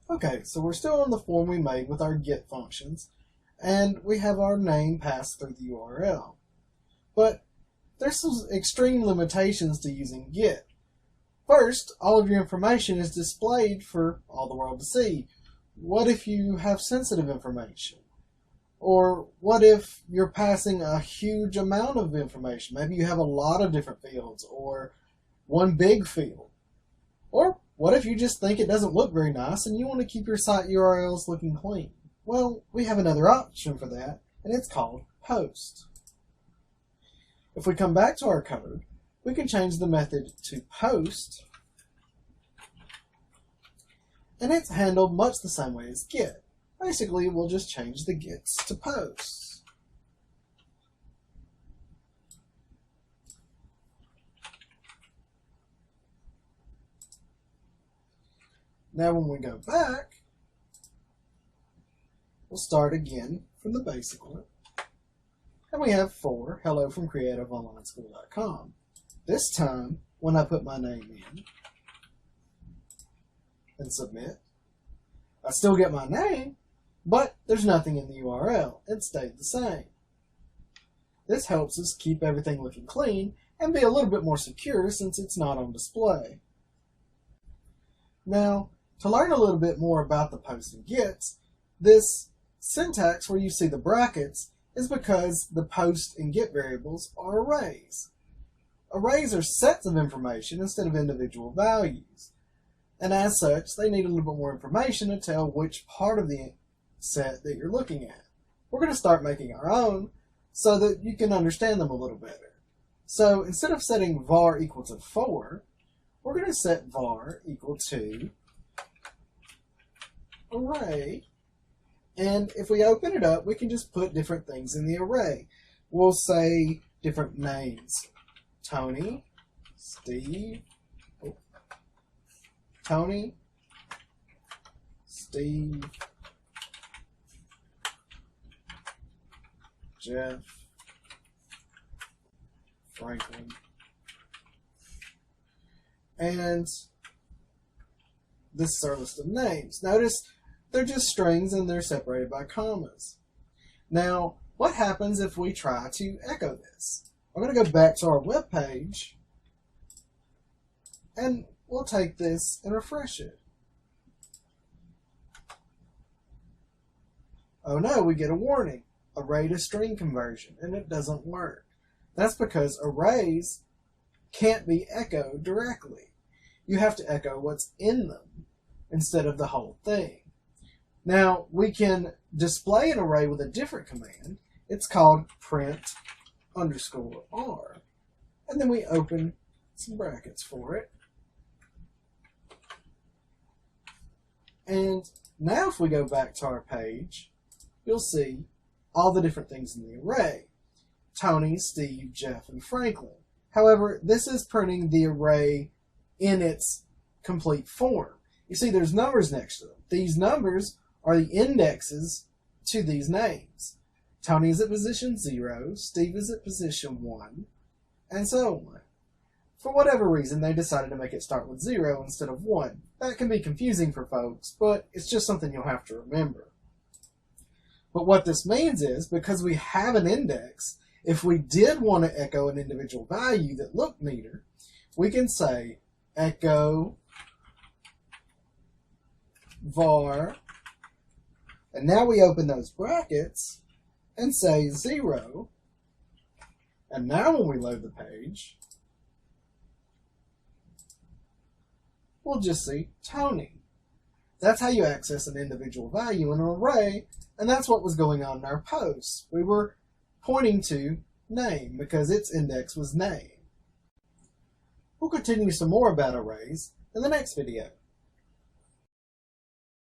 Okay, so we're still on the form we made with our get functions, and we have our name passed through the URL. But there's some extreme limitations to using get. First, all of your information is displayed for all the world to see. What if you have sensitive information? Or what if you're passing a huge amount of information? Maybe you have a lot of different fields or one big field. Or what if you just think it doesn't look very nice and you want to keep your site URLs looking clean? Well, we have another option for that, and it's called post. If we come back to our code, we can change the method to post, and it's handled much the same way as get. Basically, we'll just change the gets to posts. Now when we go back, we'll start again from the basic one. And we have for hello from creativeonlineschool.com. This time, when I put my name in and submit, I still get my name, but there's nothing in the URL. It stayed the same. This helps us keep everything looking clean and be a little bit more secure since it's not on display. Now, to learn a little bit more about the post and gets, this syntax where you see the brackets is because the post and get variables are arrays. Arrays are sets of information instead of individual values. And as such, they need a little bit more information to tell which part of the set that you're looking at. We're going to start making our own so that you can understand them a little better. So instead of setting var equal to 4, we're going to set var equal to array. And if we open it up, we can just put different things in the array. We'll say different names. Tony, Steve, Tony, Steve, Jeff, Franklin, and this is our list of names. Notice they're just strings and they're separated by commas. Now, what happens if we try to echo this? I'm going to go back to our web page and we'll take this and refresh it. Oh no, we get a warning. Array to string conversion, and it doesn't work. That's because arrays can't be echoed directly. You have to echo what's in them instead of the whole thing. Now, we can display an array with a different command. It's called print_r. And then we open some brackets for it. And now if we go back to our page, you'll see all the different things in the array. Tony, Steve, Jeff, and Franklin. However, this is printing the array in its complete form. You see there's numbers next to them. These numbers are the indexes to these names. Tony is at position 0, Steve is at position 1, and so on. For whatever reason, they decided to make it start with 0 instead of 1. That can be confusing for folks, but it's just something you'll have to remember. But what this means is, because we have an index, if we did want to echo an individual value that looked neater, we can say echo var, and now we open those brackets and say 0, and now when we load the page, we'll just see Tony. That's how you access an individual value in an array, and that's what was going on in our posts. We were pointing to name because its index was name. We'll continue some more about arrays in the next video.